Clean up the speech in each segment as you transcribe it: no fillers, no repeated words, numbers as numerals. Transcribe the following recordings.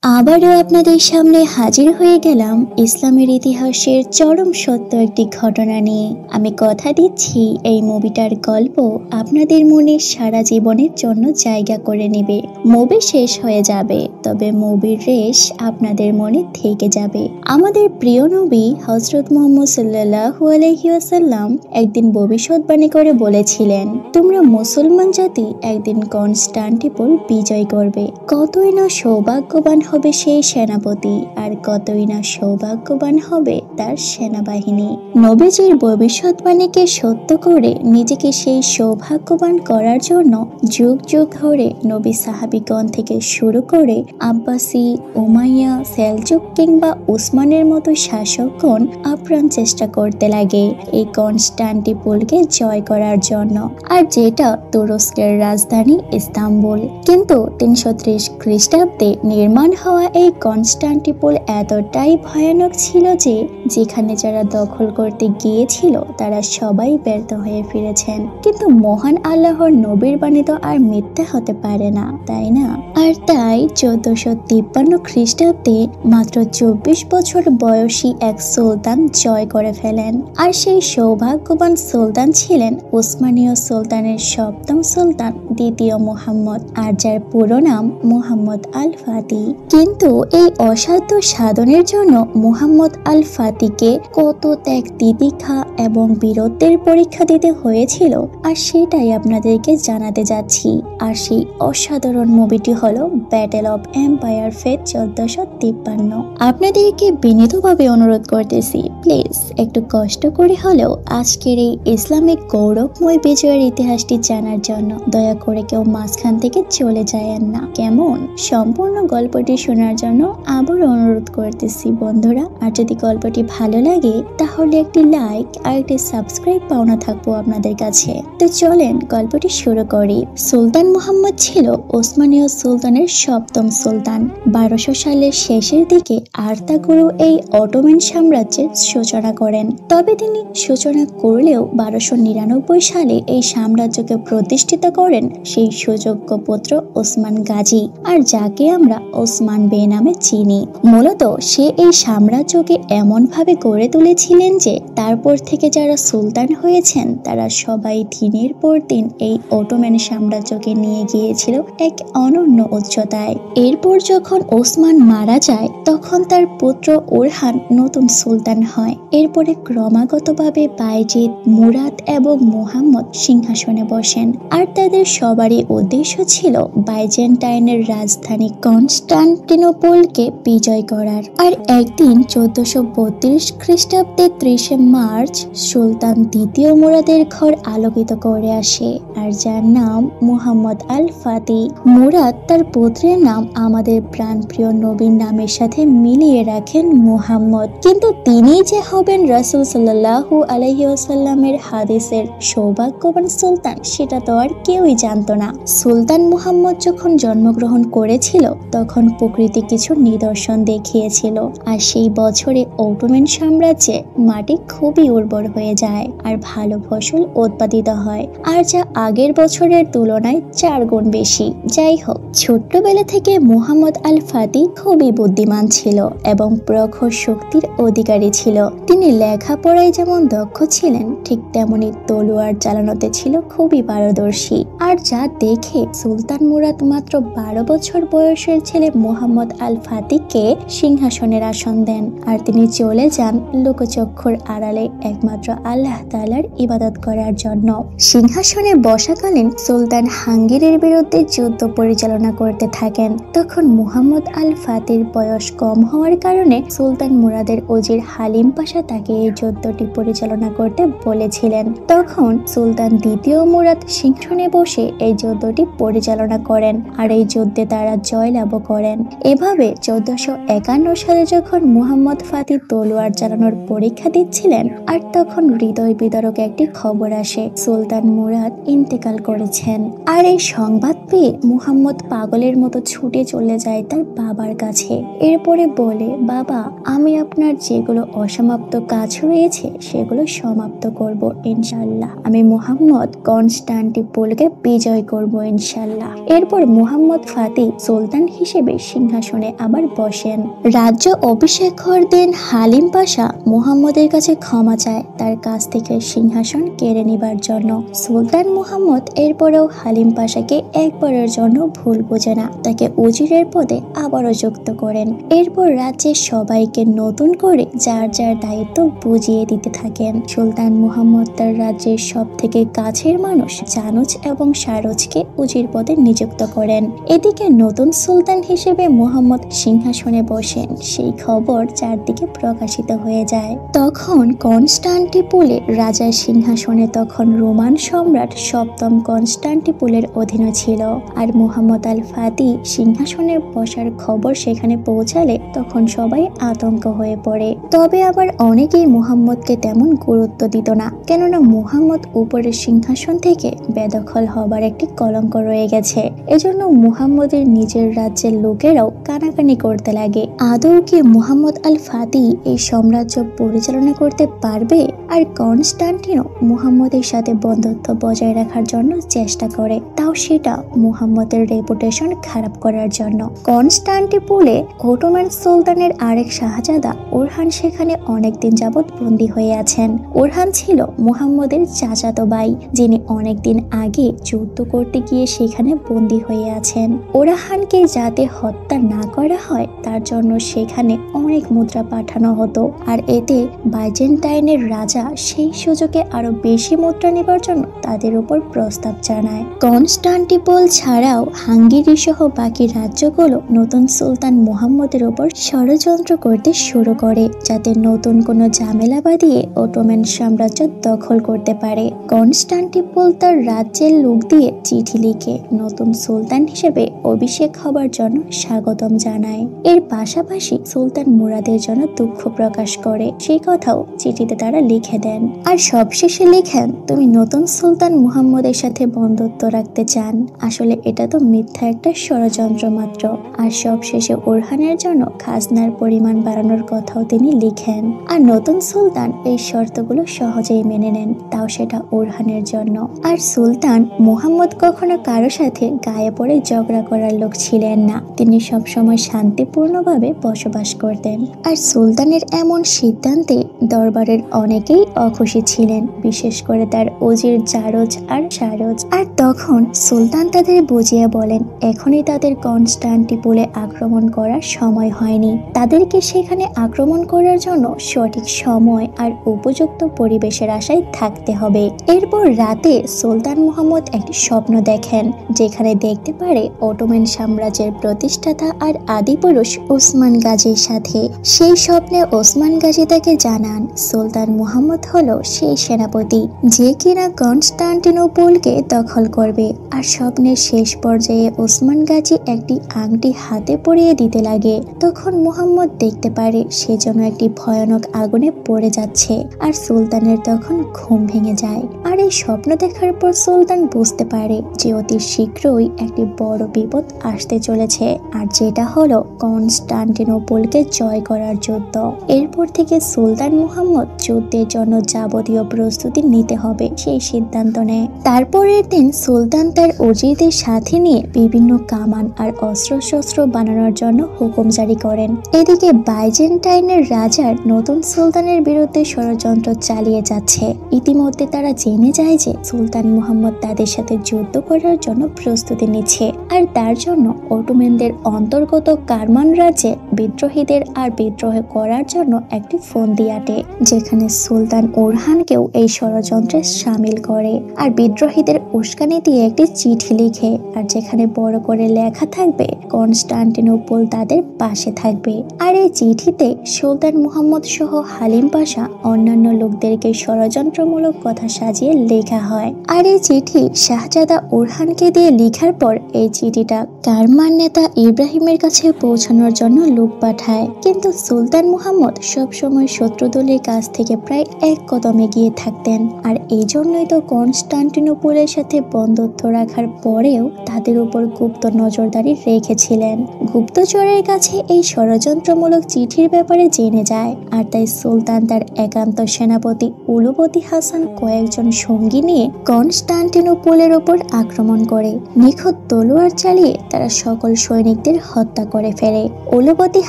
আবারও আপনাদের সামনে হাজির হয়ে গেলাম ইসলামের ইতিহাসের চরম সত্য একটি ঘটনা নিয়ে। আমি কথা দিচ্ছি এই মুভিটার গল্প আপনাদের মনে সারা জীবনের জন্য জায়গা করে নেবে। মুভি শেষ হয়ে যাবে, তবে মুভির রেশ আপনাদের মনে থেকে যাবে। আমাদের প্রিয় নবী হযরত মুহাম্মদ সাল্লাল্লাহু আলাইহি ওয়াসাল্লাম একদিন ভবিষ্যৎবাণী করে বলেছিলেন, তোমরা মুসলমান জাতি একদিন কনস্টান্টিনোপল বিজয় করবে। কতই না সৌভাগ্যবান হবে সেই সেনাপতি, আর কতই না সৌভাগ্যবান হবে তার সেনাবাহিনী। নবীজির ভবিষ্যৎবাণীকে সত্য করে নিজেকে সেই সৌভাগ্যবান করার জন্য যুগ যুগ ধরে নবী সাহাবীগণ থেকে শুরু করে আব্বাসী, উমাইয়া, সেলজুক কিংবা উসমানের মতো শাসকগণ আপ্রাণ চেষ্টা করতে লাগে এই কনস্টান্টিনোপলকে জয় করার জন্য, আর যেটা তুরস্কের রাজধানী ইস্তাম্বুল। কিন্তু 330 খ্রিস্টাব্দে নির্মাণ হওয়া এই কনস্টান্টিনোপল এতটাই ভয়ানক ছিল যে যেখানে যারা দখল করতে গিয়েছিল তারা সবাই ব্যর্থ হয়ে ফিরেছেন। কিন্তু মহান আল্লাহর নবীর বাণী তো আর মিথ্যা হতে পারে না, তাই না? আর তাই 1453 খ্রিস্টাব্দে মাত্র 24 বছর বয়সী এক সুলতান জয় করে ফেলেন। আর সেই সৌভাগ্যবান সুলতান ছিলেন উসমানীয় সুলতানের সপ্তম সুলতান দ্বিতীয় মুহাম্মদ, আর যার পুরো নাম মুহাম্মদ আল ফাতিহ। কিন্তু এই অসাধ্য সাধনের জন্য মুহাম্মদ আল ফাতিহকে কত ত্যাগ, তিতিক্ষা এবং বীরত্বের পরীক্ষা দিতে হয়েছিল, আর সেটাই আপনাদেরকে জানাতে যাচ্ছি। আর সেই অসাধারণ মুভিটি হলো ব্যাটেল অফ এম্পায়ার ফেথ 1453। আপনাদেরকে বিনীতভাবে অনুরোধ করতেছি, প্লিজ একটু কষ্ট করে হলেও আজকের এই ইসলামিক গৌরবময় বিজয়ের ইতিহাসটি জানার জন্য দয়া করে কেউ মাঝখান থেকে চলে যায়েন না, কেমন? সম্পূর্ণ গল্পটি শোনার জন্য আবার অনুরোধ করতেছি বন্ধুরা। আর যদি গল্পটি ভালো লাগে তাহলে একটি লাইক আর একটি সাবস্ক্রাইব পাওনা থাকবো আপনাদের কাছে। তো চলেন গল্পটি শুরু করি। সুলতান মুহাম্মদ ছিল ওসমানীয় সুলতানের সপ্তম সুলতান। 1200 সালের শেষের দিকে আর্তাগুরু এই অটোমান সাম্রাজ্যের সূচনা করেন। তবে তিনি সূচনা করলেও 1299 সালে এই সাম্রাজ্যকে প্রতিষ্ঠিত করেন সেই সুযোগ্য পুত্র ওসমান গাজী, আর যাকে আমরা ওসমান বে নামে চিনি। মূলত সে এই সাম্রাজ্যকে এমন ভাবে গড়ে তুলেছিলেন যে তারপর থেকে যারা সুলতান হয়েছেন তারা সবাই দিনের পর দিন এই অটোমান সাম্রাজ্যকে নিয়ে গিয়েছিল এক অনন্য উচ্চতায়। এরপর যখন ওসমান মারা যায় তখন তার পুত্র ওরহান নতুন সুলতান হয়। এরপরে ক্রমাগতভাবে বাইজিদ, মুরাদ এবং মুহাম্মদ সিংহাসনে বসেন, আর তাদের সবারই উদ্দেশ্য ছিল বাইজেন্টাইনের রাজধানী কনস্টান্টিনোপলকে বিজয় করার। আর একদিন 1432 খ্রিস্টাব্দে 30 মার্চ সুলতান দ্বিতীয় মুরাদের ঘর আলোকিত করে আসে, আর যার নাম মুহাম্মদ আল ফাতিহ। মুরাদ তার পুত্রের নাম আমাদের প্রাণপ্রিয় নবীর নামের সাথে মিলিয়ে রাখেন মুহাম্মদ, কিন্তু তিনি যে হবেন রাসূল সাল্লাল্লাহু আলাইহি ওয়াসাল্লামের হাদিসের সৌভাগ্যবান সুলতান সেটা তো আর কেউই জানতো না। সুলতান মুহাম্মদ যখন জন্মগ্রহণ করেছিল তখন প্রকৃতি কিছু নিদর্শন দেখিয়েছিল, আর সেই বছরে অটোমান সাম্রাজ্যে মাটি খুবই উর্বর হয়ে যায় আর ভালো ফসল উৎপাদিত হয়, আর যা আগের বছরের তুলনায় 4 গুণ বেশি। যাই হোক, ছোট্টবেলা থেকে মুহাম্মদ আল ফাতিহ খুবই বুদ্ধিমান ছিল এবং প্রখর শক্তির অধিকারী ছিল। তিনি লেখাপড়ায় যেমন দক্ষ ছিলেন ঠিক তেমনি তলোয়ার চালানোতে ছিল খুবই পারদর্শী। আর যা দেখে সুলতান মুরাদ মাত্র 12 বছর বয়সের ছেলে মুহাম্মদ আল ফাতিহকে সিংহাসনের আসন দেন, আর তিনি চলে যান লোকচক্ষুর আড়ালে একমাত্র আল্লাহ তাআলার ইবাদত করার জন্য। সিংহাসনে বসাকালীন সুলতান হাঙ্গেরির বিরুদ্ধে যুদ্ধ পরিচালনা করতে থাকেন। তখন মুহাম্মদ আল ফাতিহর বয়স কম হওয়ার কারণে সুলতান মুরাদের উজির হালিম পাশা তাকে এই যুদ্ধটি পরিচালনা করতে বলেছিলেন। তখন সুলতান দ্বিতীয় মুরাদ সিংহাসনে বসে এই যুদ্ধটি পরিচালনা করেন, আর এই যুদ্ধে তারা জয়লাভ করেন। এভাবে 1451 সালে যখন মুহাম্মদ ফাতিহ তলোয়ার চালানোর পরীক্ষা দিচ্ছিলেন, আর তখন হৃদয় বিদারক একটি খবর আসে, সুলতান মুরাদ ইন্তেকাল করেছেন। আর এই সংবাদ পেয়ে মুহাম্মদ পাগলের মতো ছুটে চলে যায় তার বাবার কাছে। এরপরে বলে, বাবা, আমি আপনার যেগুলো অসমাপ্ত কাজ রয়েছে সেগুলো সমাপ্ত করব ইনশাআল্লাহ। আমি মুহাম্মদ কনস্টান্টিনোপলকে বিজয় করব ইনশাআল্লাহ। এরপর মুহাম্মদ ফাতিহ সুলতান হিসেবে সিংহাসনে আবার বসেন। রাজ্য অভিষেকের দিন হালিম পাশা মুহাম্মদের কাছে ক্ষমা চায় তার কাছ থেকে সিংহাসন কেড়ে নেবার জন্য। সুলতান মুহাম্মদ এরপরেও হালিম পাশাকে একবারের জন্য ভুল বোঝে না, তাকে উজিরের পদে আবারও যুক্ত করেন। এরপর রাজ্যের সবাইকে নতুন করে যার যার দায়িত্ব বুঝিয়ে দিতে থাকেন। সুলতান মুহাম্মদ তার রাজ্যের সব থেকে কাছের মানুষ জানুজ এবং সারজকে উজির পদে নিযুক্ত করেন। এদিকে নতুন সুলতান হিসেবে মুহাম্মদ সিংহাসনে বসেন, সেই খবর চারদিকে প্রকাশিত হয়ে যায়। তখন কনস্টান্টিনোপলে রাজার সিংহাসনে তখন রোমান সম্রাট সপ্তম কনস্টান্টিনোপলের অধীনে ছিল। আর মুহাম্মদ আল ফাতিহ সিংহাসনে বসার খবর সেখানে পৌঁছালে তখন সবাই আতঙ্ক হয়ে পড়ে। তবে আবার অনেকেই মুহাম্মদকে তেমন গুরুত্ব দিত না, কেননা মুহাম্মদ উপরের সিংহাসন থেকে বেদখল হবার একটি কলঙ্ক রয়ে গেছে। এজন্য মুহাম্মদের নিজের রাজ্যের লোকেরাও কানাকানি করতে লাগে, আদৌ কি মুহাম্মদ আল ফাতিহ এই সাম্রাজ্য পরিচালনা করতে পারবে? আর কনস্টান্টিনো মুহাম্মদের সাথে বন্ধুত্ব বজায় রাখার জন্য চেষ্টা করে, তাও সেটা মুহাম্মদের রেপুটেশন খারাপ করার জন্য। কনস্টান্টিনোপলে অটোমান সুলতানের আরেক শাহজাদা ওরহান সেখানে অনেকদিন যাবৎ বন্দী হয়ে আছেন। ওরহান ছিল মুহাম্মদের চাচাতো ভাই, যিনি অনেকদিন আগে যুদ্ধ করতে গিয়ে সেখানে বন্দী হয়ে আছেন। ওরহানকে যাতে হত্যা না করা হয় তার জন্য সেখানে অনেক মুদ্রা পাঠানো হতো, আর এতে বাইজেন্টাইনের রাজা সেই সুযোগে আরো বেশি মুদ্রা নেবার জন্য তাদের উপর প্রস্তাব জানায়। কনস্টান্টিনোপল ছাড়াও হাঙ্গেরি সহ বাকি রাজ্যগুলো নতুন সুলতান মুহাম্মদের উপর ষড়যন্ত্র করতে শুরু করে, যাতে নতুন কোনো ঝামেলা বাঁধিয়ে অটোমান সাম্রাজ্য দখল করতে পারে। কনস্টান্টিনোপল তার রাজ্যের লোক দিয়ে চিঠি লিখে নতুন সুলতান হিসেবে অভিষেক হবার জন্য স্বাগতম জানায়। এর পাশাপাশি সুলতান মুরাদের জন্য দুঃখ প্রকাশ করে, সেই কথাও চিঠিতে তারা লিখে দেন। আর সবশেষে লিখেন, তুমি নতুন সুলতান মুহাম্মদের সাথে বন্ধুত্ব রাখতে চান, আসলে এটা তো মিথ্যা একটা ষড়যন্ত্র মাত্র। আর সবশেষে ওরহানের জন্য খাজনার পরিমাণ বাড়ানোর কথাও তিনি লিখেন। আর নতুন সুলতান এই শর্তগুলো সহজেই মেনে নেন, তাও সেটা ওরহানের জন্য। আর সুলতান মুহাম্মদ কখনো কারো সাথে গায়ে পড়ে ঝগড়া করার লোক ছিলেন না, তিনি সবসময় শান্তিপূর্ণভাবে বসবাস করতেন। আর সুলতানের এমন সিদ্ধান্তে দরবারের অনেকেই অখুশি ছিলেন, বিশেষ করে তার উজির জারজ আর সারজ। আর তখন সুলতান তাদের বুঝিয়ে বলেন, এখনই তাদের কনস্টান্টিনোপলে আক্রমণ করার সময় হয়নি, তাদেরকে সেখানে আক্রমণ করার জন্য সঠিক সময় আর উপযুক্ত পরিবেশের আশায় থাকতে হবে। এরপর রাতে সুলতান মুহাম্মদ একটি স্বপ্ন দেখেন, যেখানে দেখতে পারে অটোমান সাম্রাজ্যের প্রতিষ্ঠাতা আর আদিপুরুষ ওসমান গাজীর সাথে। সেই স্বপ্নে ওসমান গাজী তাকে জানান সুলতান মুহাম্মদ হলো সেই সেনাপতি যে কিনা কনস্টান্টিনোপলকে দখল করবে। আর স্বপ্নের শেষ পর্যায়ে ওসমান গাজী একটি আংটি হাতে পরিয়ে দিতে লাগে। তখন মুহাম্মদ দেখতে পারে সে যেন একটি ভয়ানক আগুনে পড়ে যাচ্ছে, আর সুলতানের তখন ঘুম ভেঙে যায়। আর এই স্বপ্ন দেখার পর সুলতান বুঝতে পারে যে অতি শীঘ্রই একটি বড় বিপদ আসতে চলেছে, আর যেটা হলো কনস্টান্টিনোপলকে জয় করার যুদ্ধ। এরপর থেকে সুলতান মুহাম্মদ যুদ্ধের জন্য যাবতীয় প্রস্তুতি নিতে হবে সেই সিদ্ধান্ত নেয়। তারপরের দিন সুলতান তার উজিরদের সাথে নিয়ে বিভিন্ন কামান আর অস্ত্রশস্ত্র বানানোর জন্য হুকুম জারি করেন। এদিকে বাইজেন্টাইনের রাজার নতুন সুলতানের বিরুদ্ধে ষড়যন্ত্র চালিয়ে যাচ্ছে। ইতিমধ্যে তারা জেনে যায় যে সুলতান মুহাম্মদ তাদের সাথে যুদ্ধ করার জন্য প্রস্তুতি নিচ্ছে, আর তার জন্য অটোমানদের অন্তর্গত কারমান রাজ্যে বিদ্রোহীদের আর বিদ্রোহ করার জন্য একটি ফন্দি আটে, যেখানে সুলতান ওরহানকেও এই ষড়যন্ত্রে সামিল করে। আর বিদ্রোহীদের উস্কানি দিয়ে একটি চিঠি লিখে, আর যেখানে বড় করে লেখা থাকবে কনস্টান্টিনোপল তাদের পাশে থাকবে। আর এই চিঠিতে সুলতান মুহাম্মদ সহ হালিম পাশা অন্যান্য লোকদেরকে ষড়যন্ত্রমূলক কথা সাজিয়ে লেখা হয়। আর এই চিঠি শাহজাদা ওরহানকে দিয়ে লেখার পর এই চিঠিটা কারমান নেতা ইব্রাহিমের কাছে পৌঁছানোর জন্য লোক পাঠায়, কিন্তু সুলতান মুহাম্মদ সবসময় শত্রু দলের কাছ থেকে প্রায় এক কদম এগিয়ে থাকতেন। আর এই জন্যই তো কনস্টান্টিনোপলের সাথে বন্ধুত্ব রাখার পরেও তাদের উপর গুপ্ত নজরদারি রেখেছিলেন। গুপ্তচরের কাছে এই ষড়যন্ত্রমূলক চিঠির ব্যাপারে জেনে যায়, আর তাই সুলতান তার একান্ত সেনাপতি উলুবতী হাসান কয়েকজন সঙ্গী নিয়ে কনস্টান্টিনোপলের ওপর আক্রমণ করে নিখুঁত তলোয়ার চালিয়ে তারা সকল সৈনিকদের হত্যা করে ফেলে। উলুবতী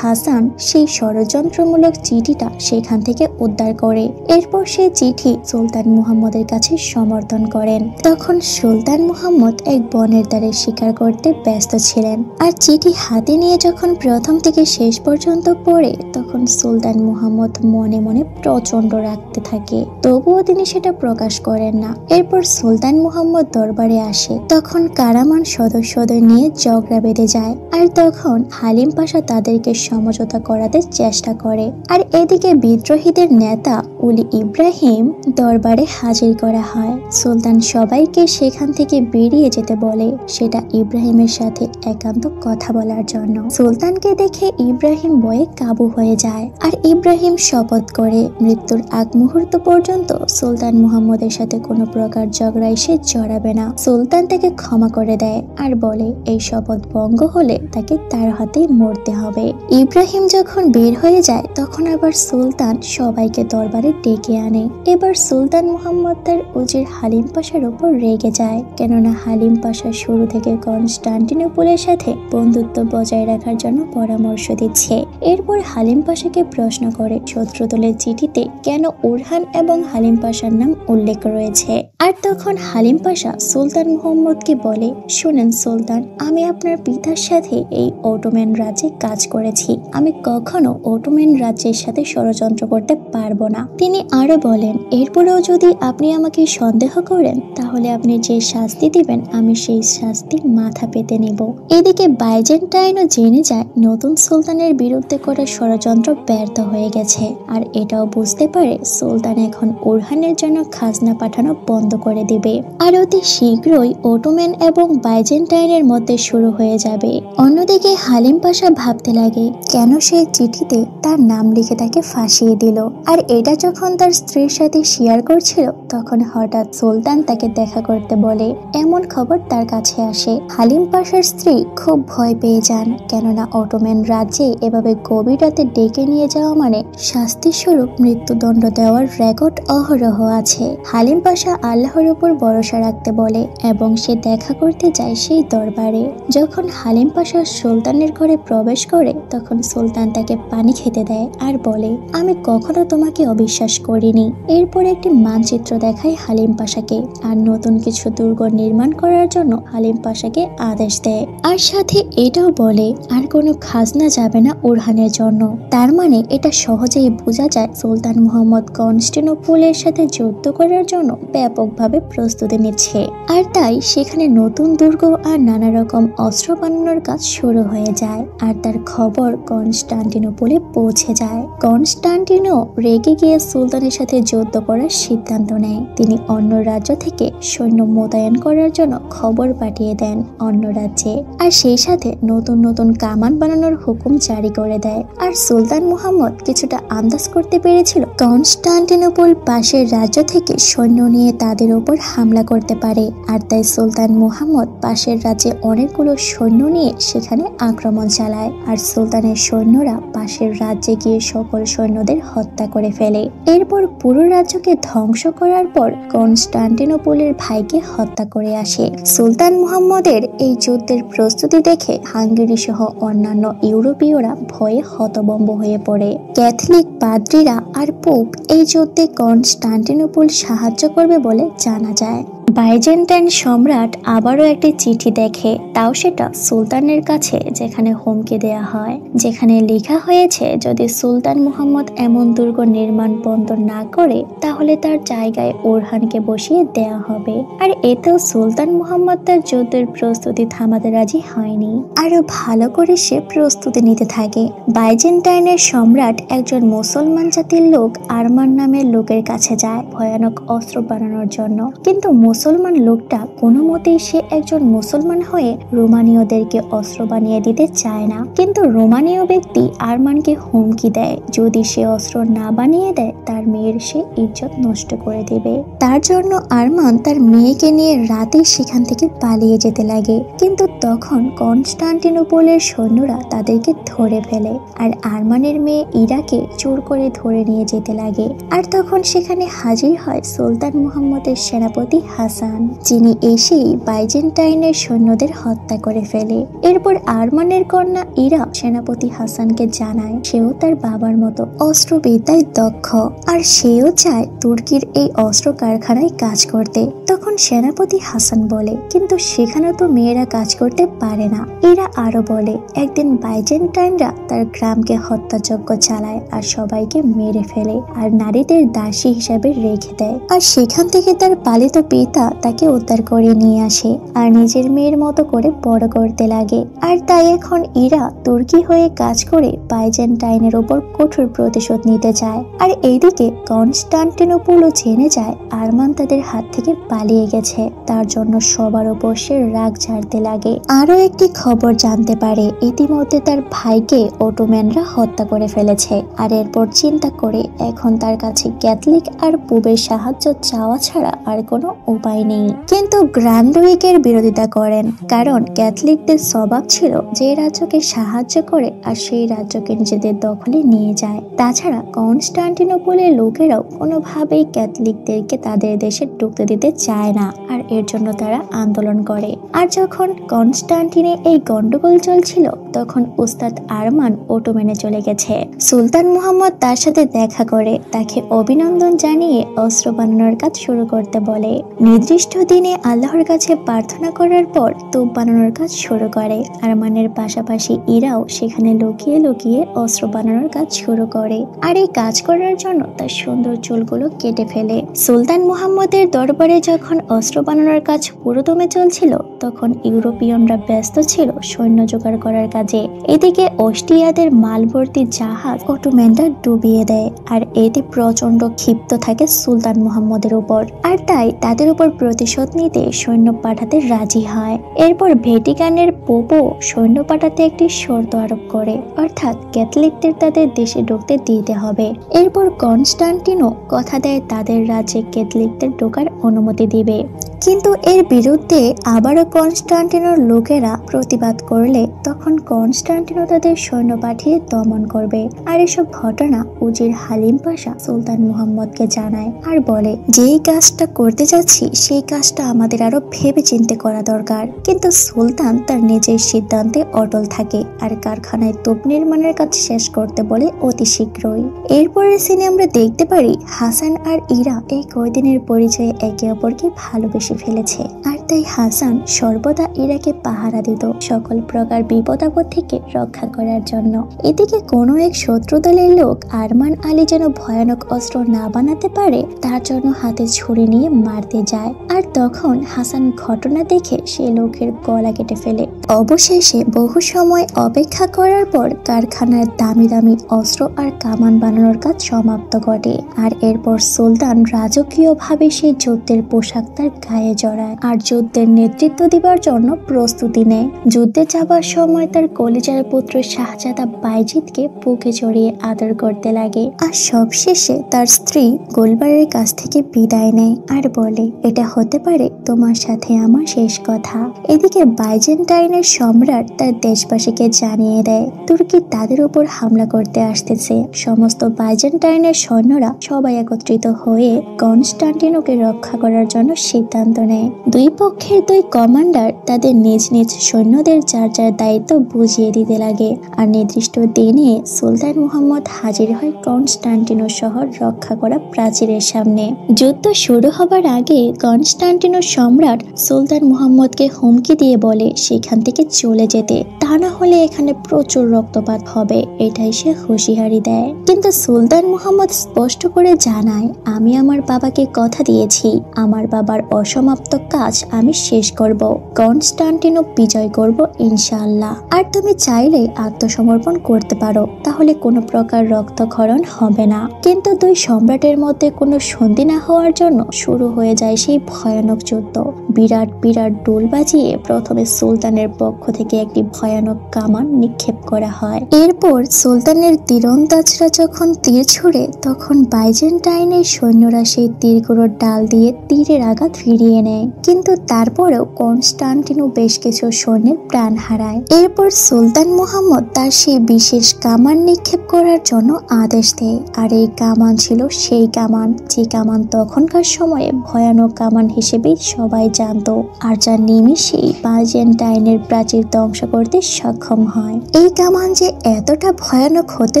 হাসান সেই ষড়যন্ত্রমূলক চিঠিটা সেখান থেকে উদ্ধার করে। এরপর সেই চিঠি সুলতান মুহাম্মদের কাছে সমর্থন করেন। তখন সুলতান মুহাম্মদ এক বনের ধারে শিকার করতে ব্যস্ত ছিলেন, আর চিঠি হাতে নিয়ে যখন প্রথম থেকে শেষ পর্যন্ত পড়ে তখন সুলতান মুহাম্মদ মনে মনে প্রচন্ড রাগতে থাকে, তবুও তিনি সেটা প্রকাশ করেন না। এরপর সুলতান মুহাম্মদ দরবারে আসে, তখন কারামান সদস্যদের নিয়ে ঝগড়া বেঁধে যায়, আর তখন হালিম পাশা তাদেরকে সমঝোতা করাতে চেষ্টা করে। আর এদিকে বিদ্রোহীদের নেতা উলি ইব্রাহিম দরবারে হাজির করা হয়। সুলতান সবাইকে সেখান থেকে বেরিয়ে যেতে বলে, সেটা ইব্রাহিমের সাথে একান্ত কথা বলার জন্য। সুলতানকে দেখে ইব্রাহিম ভয়ে কাবু হয়ে যায়, আর ইব্রাহিম শপথ করে মৃত্যুর আগ মুহূর্ত পর্যন্ত সুলতান মুহাম্মদের সাথে কোনো প্রকার ঝগড়ায় সে জড়াবে না। সুলতান তাকে ক্ষমা করে দেয় আর বলে এই শপথ ভঙ্গ হলে তাকে তার হাতেই মরতে হবে। ইব্রাহিম যখন বের হয়ে যায় তখন আবার সুলতান সবাইকে দরবারে ডেকে আনে। এবার সুলতান মুহাম্মদ তার উজির হালিম পাশার উপর রেগে যায়, কেননা হালিম পাশা শুরু থেকে কনস্টান্টিনোপলের সাথে বন্ধুত্ব বজায় রাখার জন্য পরামর্শ দিচ্ছে। এরপর হালিম পাশাকে প্রশ্ন করে শত্রুদলের চিঠিতে কেন উরহান এবং হালিম পাশার নাম উল্লেখ রয়েছে। আর তখন হালিম পাশা সুলতান মুহাম্মদকে বলে, শুনেন সুলতান, আমি আপনার পিতার সাথে এই অটোম্যান রাজ্যে কাজ করেছি, আমি কখনো অটোম্যান রাজ্যের সাথে ষড়যন্ত্র করতে পারবো না। তিনি আরো বলেন, এরপরেও যদি আপনি আমাকে সন্দেহ করেন তাহলে আপনি যে শাস্তি দিবেন আমি সেই শাস্তি মাথা পেতে নেব। এদিকে বাইজেন্টাইনও জেনে যায় নতুন সুলতানের বিরুদ্ধে করা ষড়যন্ত্র ব্যর্থ হয়ে গেছে, আর এটাও বুঝতে পারে সুলতান এখন উরহানের জন্য খাজনা পাঠানো বন্ধ করে দিবে, আর অতি শীঘ্রই অটোম্যান এবং বাইজেন্টাইনের মধ্যে শুরু হয়ে যাবে। অন্যদিকে হালিম পাশা ভাবতে লাগে কেন সে চিঠিতে তার নাম লিখে তাকে ফাঁসিয়ে দিল। আর এটা যখন তার স্ত্রীর সাথে শেয়ার করছিল তখন হঠাৎ সুলতান তাকে দেখা করতে বলে, এমন খবর তার কাছে আসে। হালিম পাশার স্ত্রী খুব ভয় পেয়ে যান, কেননা অটোম্যান রাজ্যে এভাবে গভীর রাতে ডেকে নিয়ে যাওয়া মানে শাস্তি স্বরূপ মৃত্যুদণ্ড দেওয়ার রেকর্ড অহরহ আছে। হালিম পাশা আল্লাহর উপর ভরসা রাখতে বলে এবং সে দেখা করতে যায় সেই দরবারে। যখন হালিম পাশা সুলতানের ঘরে প্রবেশ করে তখন সুলতান তাকে পানি খেতে দেয় আর বলে, আমি কখনো তোমাকে অবিশ্বাস করিনি। এরপর একটি মানচিত্র দেখায় হালিম পাশাকে, আর নতুন কিছু দুর্গ নির্মাণ করার জন্য হালিম পাশাকে আদেশ দেয়, আর সাথে এটাও বলে আর কোনো খাজনা যাবে না উরহানের জন্য। তার মানে এটা সহজেই বোঝা যায় সুলতান মুহাম্মদ কনস্টান্টিনোপলের সাথে যুদ্ধ করার জন্য ব্যাপকভাবে প্রস্তুতি নিচ্ছে, আর তাই সেখানে নতুন দুর্গ আর নানা রকম অস্ত্র বানানোর কাজ শুরু হয়ে যায়। আর তার খবর কনস্টান্টিনোপলে পৌঁছে যায়। কনস্টান্টিনো রেগে গিয়ে সুলতানের সাথে যুদ্ধ করার সিদ্ধান্ত নেয়। তিনি অন্য রাজ্য থেকে সৈন্য মোতায়েন করার জন্য খবর পাঠিয়ে দেন অন্য রাজ্যে, আর সেই সাথে নতুন নতুন কামান বানানোর হুকুম জারি করে দেয়। আর সুলতান মুহাম্মদ কিছুটা আন্দাজ করতে পেরেছিল কনস্টান্টিনোপল পাশের রাজ্য থেকে সৈন্য নিয়ে তাদের উপর হামলা করতে পারে, আর তাই সুলতান মুহাম্মদ পাশের রাজ্যে অনেকগুলো সৈন্য নিয়ে সেখানে আক্রমণ চালায়। আর সুলতানের সৈন্যরা পাশের রাজ্যে গিয়ে সকল সৈন্যদের হত্যা করে ফেলে। এরপর পুরো রাজ্যকে ধ্বংস করার পর কনস্টান্টিনোপলের ভাইকে হত্যা করে আসে। সুলতান মুহাম্মদের এই যুদ্ধের প্রস্তুতি দেখে হাঙ্গেরি সহ অন্যান্য ইউরোপীয়রা ভয়ে হতভম্ব হয়ে পড়ে। ক্যাথলিক পাদ্রীরা আর পোপ এই যুদ্ধে কনস্টান্টিনোপল সাহায্য করবে বলে জানা যায়। বাইজেন্টাইন সম্রাট আবারও একটি চিঠি দেখে, তাও সেটা সুলতানের কাছে, যেখানে হুমকি দেয়া হয়, যেখানে লেখা হয়েছে যদি সুলতান মুহাম্মদ এমন দুর্গ নির্মাণ বন্ধ না করে তাহলে তার জায়গায় উরহানকে বসিয়ে দেয়া হবে। আর এতেও সুলতান মুহাম্মদ তার যুদ্ধের প্রস্তুতি থামাতে রাজি হয়নি, আরো ভালো করে সে প্রস্তুতি নিতে থাকে। বাইজেন্টাইনের সম্রাট একজন মুসলমান জাতির লোক আরমান নামের লোকের কাছে যায় ভয়ানক অস্ত্র বানানোর জন্য, কিন্তু মুসলমান লোকটা কোনো মতেই সে একজন মুসলমান হয়ে রোমানীয়দেরকে অস্ত্র বানিয়ে দিতে চায় না, কিন্তু রোমানীয় ব্যক্তি আরমানকে হুমকি দেয় যদি সে অস্ত্র না বানিয়ে দেয় তার মেয়ের সে ইজ্জত নষ্ট করে দেবে। তার জন্য আরমান তার মেয়েকে নিয়ে রাতে সেখান থেকে পালিয়ে যেতে লাগে, কিন্তু তখন কনস্টান্টিনোপলের সৈন্যরা তাদেরকে ধরে ফেলে আর আরমানের মেয়ে ইরাকে চোর করে ধরে নিয়ে যেতে লাগে। আর তখন সেখানে হাজির হয় সুলতান মুহাম্মদের সেনাপতি হাসান, যিনি এসেই বাইজেন্টাইনের সৈন্যদের হত্যা করে ফেলে। এরপর আরমানের কন্যা ইরা সেনাপতি হাসানকে জানায় সেও তার বাবার মতো অস্ত্রবিদ্যায় দক্ষ আর সেও চায় তুর্কির এই অস্ত্র কারখানায় কাজ করতে। তখন সেনাপতি হাসান বলে, কিন্তু সেখানে তো মেয়েরা কাজ করতে পারে না। এরা আরো বলে, একদিন বাইজেন্টাইনরা তার গ্রামকে হত্যাযজ্ঞ চালায় আর সবাইকে মেরে ফেলে আর নারীদের দাসী হিসাবে রেখে দেয়। আর সেখান থেকে তার পালিত পিতা তাকে উদ্ধার করে নিয়ে আসে আর নিজের মেয়ের মতো করে বড় করতে লাগে। আর তাই এখন ইরা তুর্কি হয়ে কাজ করে বাইজেন্টাইনের উপর কঠোর প্রতিশোধ নিতে চায়। আর এইদিকে কনস্টান্টিনোপলও জেনে যায় আরমান তাদের হাত থেকে পালিয়ে গেছে, তার জন্য সবার উপর সে রাগ ঝাড়তে লাগে। আরো একটি খবর জানতে পারে ইতিমধ্যে তার ভাইকে অটোম্যানরা হত্যা করে ফেলেছে। আর এরপর চিন্তা করে এখন তার কাছে ক্যাথলিক আর পুবের সাহায্য চাওয়া ছাড়া আর কোনো উপায় নেই। কিন্তু গ্রান্ডউইকের বিরোধিতা করেন, কারণ ক্যাথলিকদের স্বভাব ছিল যে রাজ্যকে সাহায্য করে আর সেই রাজ্যকে নিজেদের দখলে নিয়ে যায়। তাছাড়া কনস্টান্টিনোপলের লোকেরাও কোনোভাবেই ক্যাথলিকদেরকে তাদের দেশে ঢুকতে দিতে চায় না, আর এর জন্য তারা আন্দোলন করে। আর যখন কনস্টান্টিনে এই গন্ডগোল চলছিল তখন উস্তাদ আরমান অটোম্যানে চলে গেছে। সুলতান মুহাম্মদ তার সাথে দেখা করে তাকে অভিনন্দন জানিয়ে অস্ত্র বানানোর কাজ শুরু করতে বলে। নির্দিষ্ট দিনে আল্লাহর কাছে প্রার্থনা করার পর তোপ বানানোর কাজ শুরু করে। আরমানের পাশাপাশি ইরাও সেখানে লুকিয়ে লুকিয়ে অস্ত্র বানানোর কাজ শুরু করে, আর এই কাজ করার জন্য তার সুন্দর চুলগুলো কেটে ফেলে। সুলতান মুহাম্মদের দরবারে যখন অস্ত্র বানানোর কাজ পুরোদমে চলছিল তখন ইউরোপিয়ানরা ব্যস্ত ছিল সৈন্য জোগাড় করার কাজে। এদিকে অস্ট্রিয়াদের মালভর্তি জাহাজ অটোম্যানরা ডুবিয়ে দেয়, আর এতে প্রচন্ড ক্ষিপ্ত থাকে সুলতান মুহাম্মদের উপর, আর তাই তাদের উপর প্রতিশোধ নিতে সৈন্য পাঠাতে রাজি হয়। এরপর ভ্যাটিকানের পোপও সৈন্য পাঠাতে একটি শর্ত আরোপ করে, অর্থাৎ ক্যাথলিকদের তাদের দেশে ঢুকতে দিতে হবে। এরপর কনস্টান্টিনো কথা দেয় তাদের রাজ্যে ক্যাথলিকদের ঢোকার অনুমতি দিবে, কিন্তু এর বিরুদ্ধে আবারও কনস্টান্টিনোর লোকেরা প্রতিবাদ করলে তখন কনস্টান্টিনো তাদের সৈন্য পাঠিয়ে দমন করবে। আর এসব ঘটনা উজির হালিম পাশা সুলতান মুহাম্মদকে জানায় আর বলে, যেই কাজটা করতে যাচ্ছি সেই কাজটা আমাদের আরো ভেবে চিন্তে করা দরকার। কিন্তু সুলতান তার নিজের সিদ্ধান্তে অটল থাকে আর কারখানায় তোপ নির্মাণের কাজ শেষ করতে বলে অতি শীঘ্রই। এরপরের সিনে আমরা দেখতে পারি হাসান আর ইরা এই কয়দিনের পরিচয়ে একে অপরকে ভালোবেসে ফেলেছে, আর তাই হাসান সর্বদা ইরাকে পাহারা দিত সকল প্রকার বিপদ আপদ থেকে রক্ষা করার জন্য। এদিকে কোনো এক শত্রু দলের লোক আরমান আলী যেন ভয়ানক অস্ত্র না বানাতে পারে তার জন্য হাতে ছুরি নিয়ে মারতে যায়, আর তখন হাসান ঘটনা দেখে সে লোকের গলা কেটে ফেলে। অবশেষে বহু সময় অপেক্ষা করার পর কারখানার দামি দামি অস্ত্র আর কামান বানানোর কাজ সমাপ্ত ঘটে। আর এরপর সুলতান রাজকীয়ভাবে সেই যুদ্ধের পোশাক তার গায়ে জড়ায় আর যুদ্ধের নেতৃত্ব দিবার জন্য প্রস্তুতি নেয়। যুদ্ধে যাবার সময় তার কলিজার পুত্র শাহজাদা বাইজিদকে বুকে জড়িয়ে আদর করতে লাগে, আর সবশেষে তার স্ত্রী গোলবারের কাছ থেকে বিদায় নেয় আর বলে, এটা হতে পারে তোমার সাথে আমার শেষ কথা। এদিকে বাইজেন্টাইনের সম্রাট তার দেশবাসীকে জানিয়ে দেয় তুর্কি তাদের উপর হামলা করতে আসতেছে। সমস্ত বাইজেন্টাইনের সৈন্যরা সবাই একত্রিত হয়ে কনস্টান্টিনোকে রক্ষা করার জন্য সিদ্ধান্ত নেয়। দুই পক্ষের দুই কমান্ডার তাদের নিজ নিজ সৈন্যদের যার যার দায়িত্ব বুঝিয়ে দিতে লাগে, আর নির্দিষ্ট দিনে সুলতান মুহাম্মদ হাজির হয় কনস্টান্টিনো শহর রক্ষা করা প্রাচীরের সামনে। যুদ্ধ শুরু হবার আগে কনস্টান্টিনো সম্রাট সুলতান মুহাম্মদকে হুমকি দিয়ে বলে সেখান থেকে চলে যেতে, তা না হলে এখানে প্রচুর রক্তপাত হবে, এটাই সে হুঁশিয়ারি দেয়। কিন্তু সুলতান মুহাম্মদ স্পষ্ট করে জানায়, আমি আমার বাবাকে কথা দিয়েছি আমার বাবার অসম অসমাপ্ত কাজ আমি শেষ করব, কনস্টান্টিনোপ বিজয় করব ইনশাআল্লাহ। আর তুমি চাইলে আত্মসমর্পণ করতে পারো, তাহলে কোনো প্রকার রক্তক্ষরণ হবে না। কিন্তু দুই সম্রাটের মধ্যে কোনো সন্ধি না হওয়ার জন্য শুরু হয়ে যায় সেই ভয়ানক যুদ্ধ। বিরাট বিরাট ডোল বাজিয়ে প্রথমে সুলতানের পক্ষ থেকে একটি ভয়ানক কামান নিক্ষেপ করা হয়। এরপর সুলতানের তীরন্দাজরা যখন তীর ছুড়ে, তখন বাইজেন্টাইনের সৈন্যরা সেই তীরগুলোর ডাল দিয়ে তীরের আঘাত ফিরিয়ে নেয়। কিন্তু তারপরেও কনস্টান্টিনো বেশ কিছু সৈন্যের প্রাণ হারায়। এরপর সুলতান মুহাম্মদ তার সেই বিশেষ কামান নিক্ষেপ করার জন্য আদেশ দেয়। আর এই কামান ছিল সেই কামান, যে কামান তখনকার সময়ে ভয়ানক কামান হিসেবেই সবাই জানত, আর যা নিমিষেই বাইজেন্টাইনের প্রাচীর ধ্বংস করতে সক্ষম হয়। এই কামান যে এতটা ভয়ানক হতে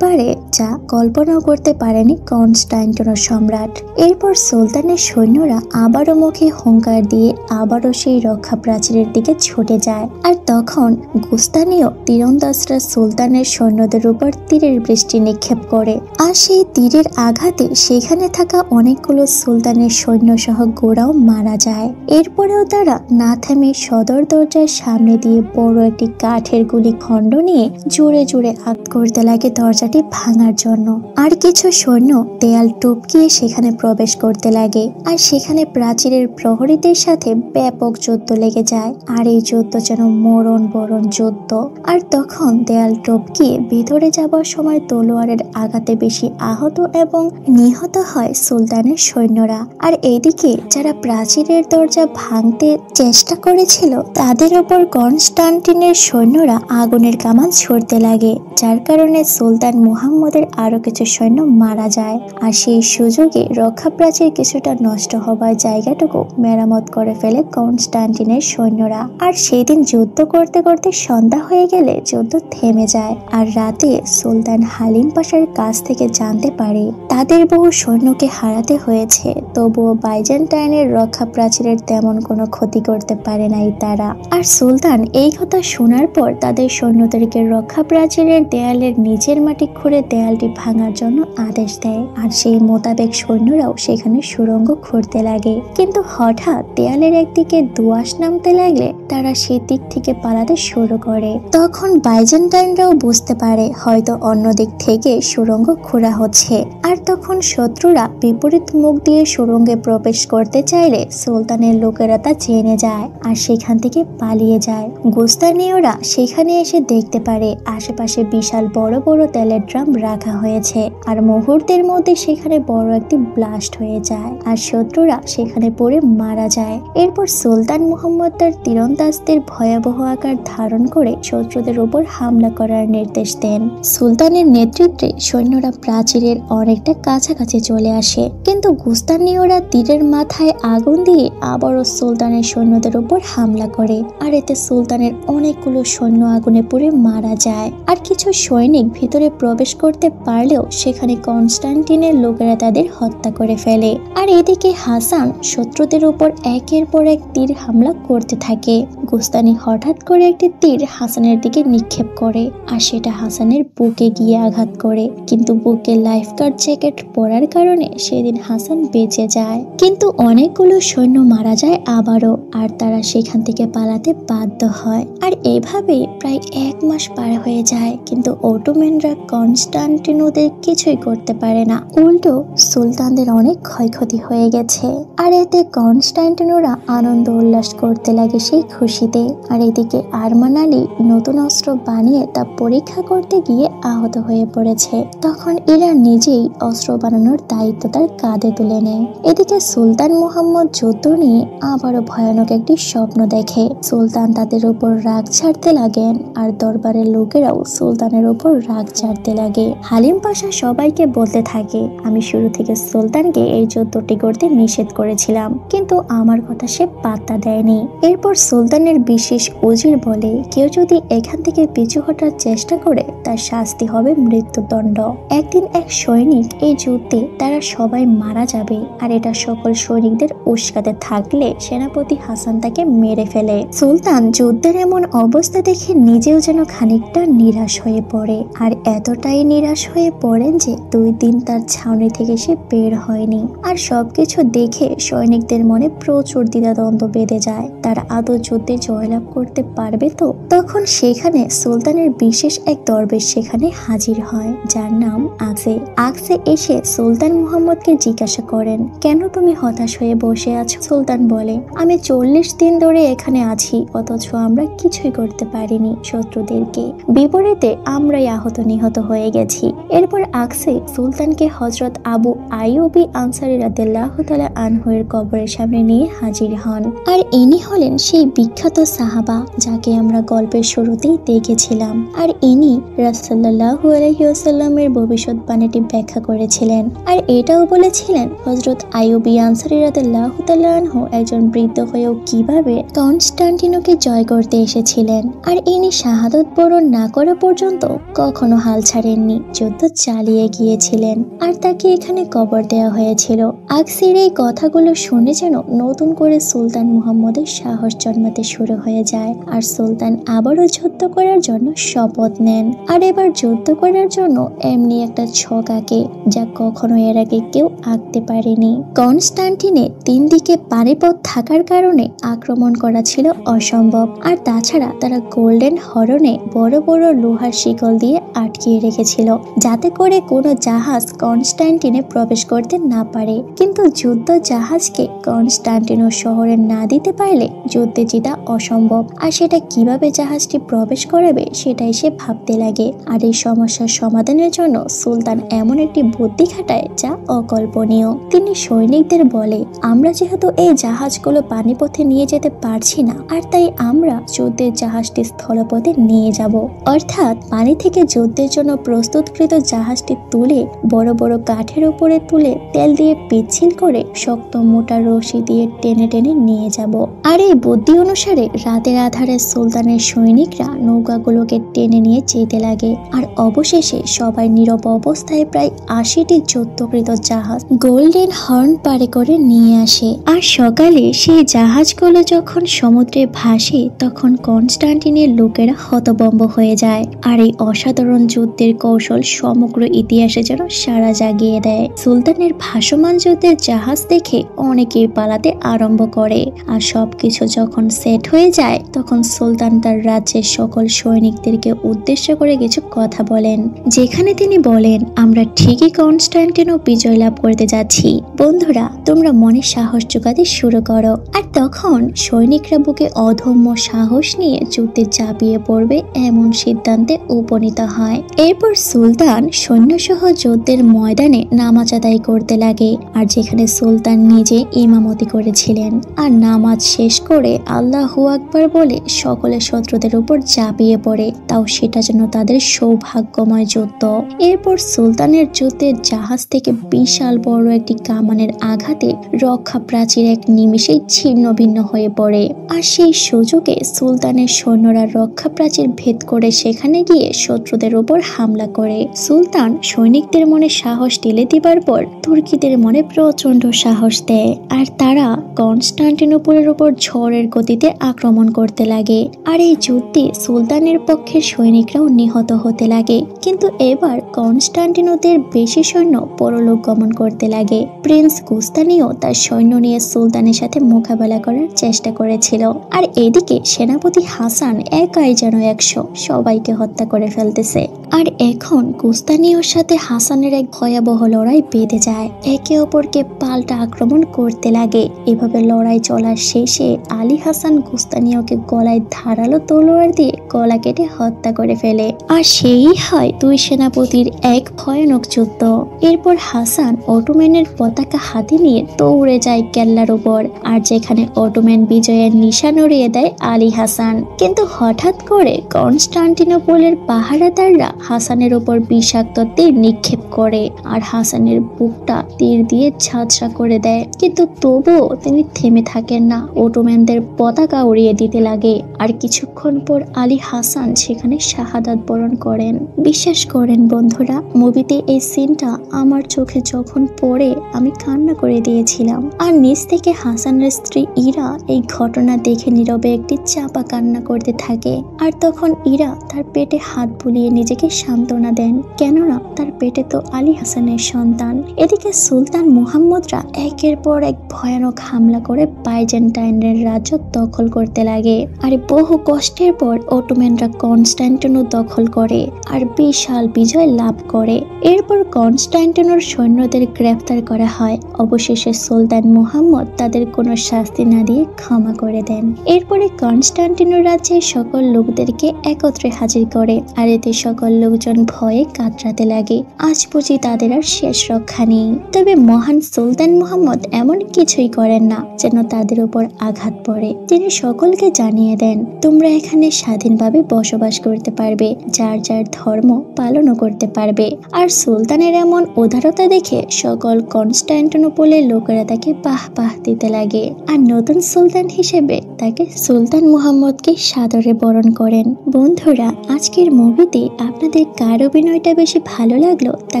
পারে যা কল্পনাও করতে পারেনি কনস্টান্টিনো সম্রাট। এরপর সুলতানের সৈন্যরা আবারও মুখে হুঙ্কার দিয়ে আবারও সেই রক্ষা প্রাচীরের দিকে ছুটে যায়। আর তখন গুস্তানীয় তীরন্দাজরা সুলতানের সৈন্যদের উপর তীরের বৃষ্টি নিক্ষেপ করে। আর সেই তীরের আঘাতে সেখানে থাকা অনেকগুলো সুলতানের সৈন্য সহ গোড়াও মারা যায়। এরপরেও তারা না থেমে সদর দরজার সামনে দিয়ে বড় একটি কাঠের গুলি খণ্ড নিয়ে জোরে জোরে আঘাত করতে লাগে দরজাটি ভাঙার জন্য। আর কিছু সৈন্য দেয়াল টপকিয়ে সেখানে প্রবেশ করতে লাগে। আর সেখানে প্রাচীরের প্রহরীদের সাথে ব্যাপক যুদ্ধ লেগে যায়। আর এই যুদ্ধ যেন মরণ বরণ যুদ্ধ। আর তখন দেয়াল টপকিয়ে ভিতরে যাবার সময় তলোয়ারের আঘাতে বেশি আহত এবং নিহত হয় সুলতানের সৈন্যরা। আর এইদিকে যারা প্রাচীরের দরজা ভাঙতে চেষ্টা করেছিল, তাদের উপর কনস্টান্টিনের সৈন্যরা আগুনের কামান ছুড়তে লাগে, যার কারণে সুলতান মুহাম্মদের আরো কিছু সৈন্য মারা যায়। আর সেই সুযোগে রক্ষা প্রাচীর কিছুটা নষ্ট হবার জায়গাটুকু মেরামত করে ফেলে কনস্টান্টিনের সৈন্যরা। আর সেই দিন যুদ্ধ করতে করতে সন্ধ্যা হয়ে গেলে যুদ্ধ থেমে যায়। আর রাতে সুলতান হালিম পাশার কাছ থেকে জানতে পারে তাদের বহু সৈন্যকে হারাতে হয়েছে, তবুও বাইজেন্টাইনের রক্ষা প্রাচীরের তেমন কোনো ক্ষতি করতে পারে নাই তারা। আর সুলতান এই কথা শোনার পর তাদের সৈন্যদেরকে রক্ষা প্রাচীরের দেয়ালের নিচের মাটি খুঁড়ে দেয়ালটি ভাঙার জন্য আদেশ দেয়। আর সেই মোতাবেক সৈন্যরাও সেখানে সুড়ঙ্গ খুঁড়তে লাগে। কিন্তু হঠাৎ দেয়ালের একদিকে দোআঁশ নামতে লাগলে তারা সেদিক থেকে পালাতে শুরু করে। তখন বাইজেন্টাইনরাও বুঝতে পারে হয়তো অন্য দিক থেকে সুড়ঙ্গ খোঁড়া হচ্ছে। আর তখন শত্রুরা বিপরীত মুখ দিয়ে সুড়ঙ্গে প্রবেশ করতে চাইলে সুলতানের লোকেরা তা জেনে যায় আর সেখান থেকে পালিয়ে যায়। গুস্তানীয়রা সেখানে এসে দেখতে পারে আশেপাশে বিশাল বড় বড় তেলের ড্রাম রাখা হয়েছে। আর মুহূর্তের মধ্যে সেখানে বড় একটি ব্লাস্ট হয়ে যায় আর শত্রুরা সেখানে পড়ে মারা যায়। এরপর সুলতান মুহাম্মদ তার তীরন্দাজদের ভয়াবহ আকার ধারণ করে শত্রুদের উপর হামলা করার নির্দেশ দেন। সুলতানের নেতৃত্বে সৈন্যরা প্রাচীরের অনেকটা কাছাকাছি চলে আসে, কিন্তু গুস্তানীয়রা তীরের মাথায় আগুন দিয়ে আবারও সুলতানের সৈন্যদের উপর হামলা করে। আর এতে সুলতানের অনেকগুলো সৈন্য আগুনে পুড়ে মারা যায়। আর কিছু সৈনিক ভিতরে প্রবেশ করতে পারলেও সেখানে কনস্টান্টিনের লোকেরা তাদের হত্যা করে ফেলে। আর এদিকে হাসান শত্রুদের উপর একের পর এক তীর হামলা করতে থাকে। গুস্তানি হঠাৎ করে একটি তীর হাসানের দিকে নিক্ষেপ করে আর সেটা হাসানের বুকে গিয়ে আঘাত করে, কিন্তু বুকে লাইফ গার্ড জ্যাকেট পরার কারণে সেদিন হাসান বেঁচে যায়। কিন্তু অনেকগুলো সৈন্য মারা যায় আবারও, আর তারা সেখান থেকে পালাতে বাধ্য হয়। আর এভাবে প্রায় 1 মাস পার হয়ে যায়, কিন্তু অটোম্যানরা কনস্টান্টিনোদের কিছুই করতে পারে না। উল্টো সুলতানদের অনেক ক্ষয়ক্ষতি হয়ে গেছে। আর এতে কনস্টান্টিনোরা আনন্দ উল্লাস করতে লাগে সেই খুশিতে। আর এদিকে আরমান আলী নতুন অস্ত্র বানিয়ে তা পরীক্ষা করতে গিয়ে আহত হয়ে পড়েছে। তখন এরা নিজেই অস্ত্র বানানোর দায়িত্ব তার কাঁধে তুলে নেয়। এদিকে সুলতান মুহাম্মদ যুদ্ধ নিয়ে আবারও ভয়ানক একটি স্বপ্ন দেখে। সুলতান তাদের উপর রাগ ছাড়তে লাগেন আর দরবারের লোকেরাও সুলতানের উপর রাগ ছাড়তে লাগে। হালিম পাশা সবাইকে বলতে থাকে, আমি শুরু থেকে সুলতানকে এই যুদ্ধটি করতে নিষেধ করেছিলাম, কিন্তু আমার কথা সে পাত্তা দেয়নি। এরপর সুলতানের বিশেষ উজির বলে, কেউ যদি এখান থেকে পিছু হটার চেষ্টা করে তার শাস্তি হবে মৃত্যুদণ্ড। একদিন এক সৈনিক এই যুদ্ধে তারা সবাই মারা যাবে, আর এটা সকল সৈনিকদের উস্কাতে থাকলে সেনাপতি হাসান তাকে মেরে ফেলে। সুলতান যুদ্ধের এমন অবস্থা দেখে নিজেও যেন খানিকটা নিরাশ হয়ে পড়ে। পড়ে আর এতটাই নিরাশ হয়ে পড়েন যে 2 দিন তার ছাউনি থেকে সে বের হয়নি। আর সবকিছু দেখে সৈনিকদের মনে প্রচুর দ্বিধাদ্বন্দ্ব বেঁধে যায়, তারা আদৌ যুদ্ধে জয়লাভ করতে পারবে তো। তখন সেখানে সুলতানের বিশেষ এক দরবেশ সেখানে হাজির হয়, যার নাম আকসে। আকসে এসে সুলতান মুহাম্মদকে জিজ্ঞাসা করেন, কেন তুমি হতাশ হয়ে বসে আছো? সুলতান বলে, আমি 40 দিন ধরে এখানে আছি, অথচ আমরা কিছুই করতে পারিনি, শত্রুদেরকে বিপরীতে আমরাই আহত নিহত হয়ে গেছি। এরপর আকসে সুলতানকে হযরত আবু আইয়ুবি আনসারী রাদিয়াল্লাহু তাআলা আনহুর কবরের সামনে নিয়ে হাজির হন। আর ইনি হলেন সেই বিখ্যাত সাহাবা যাকে আমরা গল্পের শুরুতেই দেখেছিলাম। আর ইনি রাসূলুল্লাহ সাল্লাল্লাহু আলাইহি ওয়াসাল্লামের ভবিষ্যৎবাণীটি ব্যাখ্যা করেছিলেন। আর এটাও বলেছিলেন হযরত আইয়ুবি আনসারী রাদিয়াল্লাহু তাআলা আনহু একজন বৃদ্ধ হয়েও কিভাবে কনস্টান্টিনোকে জয় করতে এসেছিলেন। আর ইনি শাহাদাত বরণ না করা পর্যন্ত কখনো হাল ছাড়েননি, যুদ্ধ চালিয়ে গিয়েছিলেন। আর তাকে এখানে কবর দেওয়া হয়েছিল। আকসির এই কথাগুলো শুনে যেন নতুন করে সুলতান মুহাম্মদের সাহস জন্মাতে শুরু হয়ে যায়। আর সুলতান আবারও যুদ্ধ করার জন্য শপথ নেন। আর এবার যুদ্ধ করার জন্য এমনি একটা ছক আঁকে যা কখনো এর আগে কেউ আঁকতে পারেনি। কনস্টান্টিনে 3 দিকে পানিপথ থাকার কারণে আক্রমণ করা ছিল অসম্ভব। আর তাছাড়া তারা গোল্ডেন হরনে বড় বড় লোহার শিকল দিয়ে আটকিয়ে রেখেছিল, যাতে করে কোনো জাহাজ কনস্টান্টিনে প্রবেশ করতে না পারে। কিন্তু যুদ্ধ জাহাজকে কনস্টান্টিনো শহরে না দিতে পারলে যুদ্ধে জেতা অসম্ভব। আর সেটা কিভাবে জাহাজটি প্রবেশ করাবে সেটাই সে ভাবতে লাগে। আর এই সমস্যার সমাধানের জন্য সুলতান এমন একটি বুদ্ধি খাটায় যা অকল্পনীয়। তিনি সৈনিকদের বলে, আমরা যেহেতু এই জাহাজগুলো পানিপথে নিয়ে যেতে পারছি না, আর তাই আমরা যুদ্ধের জাহাজটি স্থলপথে নিয়ে যাব। অর্থাৎ পানি থেকে যুদ্ধের জন্য প্রস্তুতকৃত জাহাজটি তুলে বড় বড় কাঠের উপরে তুলে তেল দিয়ে পিচ্ছিল করে শক্ত মোটা রশি দিয়ে টেনে টেনে নিয়ে যাব। আর এই বুদ্ধি অনুসারে রাতের আধারে সুলতানের সৈনিকরা নৌকাগুলোকে টেনে নিয়ে যেতে লাগে। আর অবশেষে সবাই নীরব অবস্থায় প্রায় 80টি যুদ্ধকৃত জাহাজ গোল্ডেন হর্ন পারে করে নিয়ে আসে। আর সকালে সেই জাহাজগুলো যখন সমুদ্রে ভাসে তখন কনস্টান্টিনের লোকেরা হতভম্ব হয়ে যায়। আর এই অসাধারণ যুদ্ধের কৌশল সমগ্র ইতিহাসে যেন সাড়া জাগিয়ে দেয়। সুলতানের ভাসমান যুদ্ধের জাহাজ দেখে অনেকেই পালাতে আরম্ভ করে। আর সবকিছু যখন সেট হয়ে যায় তখন সুলতান তার রাজ্যের সকল সৈনিকদেরকে উদ্দেশ্য করে কিছু কথা বলেন, যেখানে তিনি বলেন, আমরা ঠিকই কনস্টান্টিনো বিজয় লাভ করতে যাচ্ছি। বন্ধুরা, তোমরা মনে সাহস জোগাতে শুরু করো। আর তখন সৈনিকরা বুকে অদম্য সাহস নিয়ে যুদ্ধে ঝাঁপিয়ে পড়বে এমন সিদ্ধান্তে উপনীত হয়। এরপর সুলতান সৈন্যসহ যুদ্ধের ময়দানে নামাজ আদায় করতে লাগে। আর যেখানে সুলতান নিজে ইমামতি করেছিলেন। আর নামাজ শেষ করে আল্লাহু আকবার বলে সকলে শত্রুদের উপর ঝাঁপিয়ে পড়ে, তাও সেটা যেন তাদের সৌভাগ্যময় যুদ্ধ। এরপর সুলতানের যুদ্ধের জাহাজ থেকে বিশাল বড় একটি কামানের আঘাতে রক্ষা প্রাচীর এক নিমিষেই ছিন্ন ভিন্ন হয়ে পড়ে। আর সেই সুযোগে সুলতানের সৈন্যরা রক্ষা প্রাচীর ভেদ করে সেখানে গিয়ে শত্রুদের উপর হামলা করে। সুলতান সৈনিকদের মনে সাহস ঢেলে দিবার পর তুর্কিদের মনে প্রচন্ড সাহস দেয়। আর তারা কনস্টান্টিনোপলের উপর ঝড়ের গতিতে আক্রমণ করতে লাগে। আর এই যুদ্ধে সুলতানের পক্ষের সৈনিকরাও নিহত হতে লাগে। কিন্তু এবার কনস্টান্টিনোদের বেশি সৈন্য পরলোক গমন করতে লাগে। প্রিন্স গুস্তানিও তার সৈন্য নিয়ে সুলতানের সাথে মোকাবেলা করার চেষ্টা করেছিল। আর এদিকে সেনাপতি হাসান একাই যেন 100 সবাইকে হত্যা করে ফেলতেছে। আর এখন গুস্তানিওর সাথে হাসানের এক ভয়াবহ লড়াই বেঁধে যায়। একে অপরকে পাল্টা আক্রমণ করতে লাগে। এভাবে লড়াই চলার শেষে আলী হাসান গুস্তানিওকে গলায় ধারালো তলোয়ার দিয়ে গলা কেটে হত্যা করে ফেলে। আর সেই হয় 2 সেনাপতির এক ভয়ানক যুদ্ধ। এরপর হাসান অটোম্যানের পতাকা হাতে নিয়ে দৌড়ে যায় কেল্লার উপর। আর যেখানে অটোম্যান বিজয়ের নিশান উড়িয়ে দেয় আলী হাসান। কিন্তু হঠাৎ করে কনস্টান্টিনোপলের পাহারাদাররা হাসানের উপর বিষাক্ত তীর নিক্ষেপ করে। আর হাসানের বুকটা তীর দিয়ে ঝাঁঝরা করে দেয়। কিন্তু তবুও তিনি থেমে থাকেন না, অটোম্যানদের পতাকা উড়িয়ে দিতে লাগে। আর কিছুক্ষণ পর আলী হাসান সেখানে শাহাদাত বরণ করেন। বিশ্বাস করেন বন্ধুরা, মুভিতে এই সিনটা আমার চোখে যখন পড়ে আমি কান্না করে দিয়েছিলাম। আর নিচ থেকে হাসানের স্ত্রী ইরা এই ঘটনা দেখে নীরবে একটি চাপা কান্না করতে থাকে। আর তখন ইরা তার পেটে হাত বুলিয়ে নিজেকে সান্ত্বনা দেন, কেননা তার পেটে তো আলী হাসানের সন্তান। এদিকে সুলতান মুহাম্মদরা একের পর এক ভয়ানক হামলা করে বাইজেন্টাইনের রাজ্য দখল করতে লাগে। আর বহু কষ্টের পর অটোম্যানরা কনস্টান্টিনো দখল করে আর বিশাল বিজয় লাভ করে। এরপর কনস্টান্টিনোর সৈন্যদের গ্রেফতার করা হয়। অবশেষে সুলতান মুহাম্মদ তাদের কোনো শাস্তি না দিয়ে ক্ষমা করে দেন। এরপরে কনস্টান্টিনোর রাজ্যের সকল লোকদেরকে একত্রে হাজির করে, আর এতে সকল লোকজন ভয়ে কাতরাতে লাগে। আজ বুঝি তাদের আর শেষ রক্ষা নেই। তবে মহান সুলতান মুহাম্মদ এমন কিছুই করেন না যেন তাদের উপর আঘাত পড়ে। তিনি সকলকে জানিয়ে দেন, তোমরা এখানে স্বাধীনভাবে বসবাস করতে পারবে, যার যার ধর্ম পালনও করতে পারবে। আর সুলতানের এমন উদারতা দেখে সকল কনস্টান্টিনোপলের লোকেরা তাকে বাহ বাহ দিতে লাগে, আর নতুন সুলতান হিসেবে তাকে সুলতান মুহাম্মদকে সাদরে বরণ করেন। বন্ধুরা, আজকের মুভিতে আপনাদের কার অভিনয়টা বেশি ভালো লাগলো তা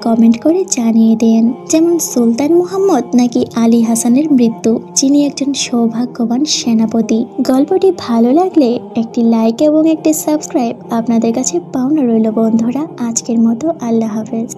কমেন্ট করে জানিয়ে দেন। যেমন সুলতান মুহাম্মদ নাকি আলী হাসানের মৃত্যু, যিনি একজন সৌভাগ্যবান সেনাপতি। গল্পটি ভালো লাগলে একটি লাইক এবং একটি সাবস্ক্রাইব আপনাদের কাছে পাওনা রইল বন্ধুরা। আজকের মতো আল্লাহ হাফেজ।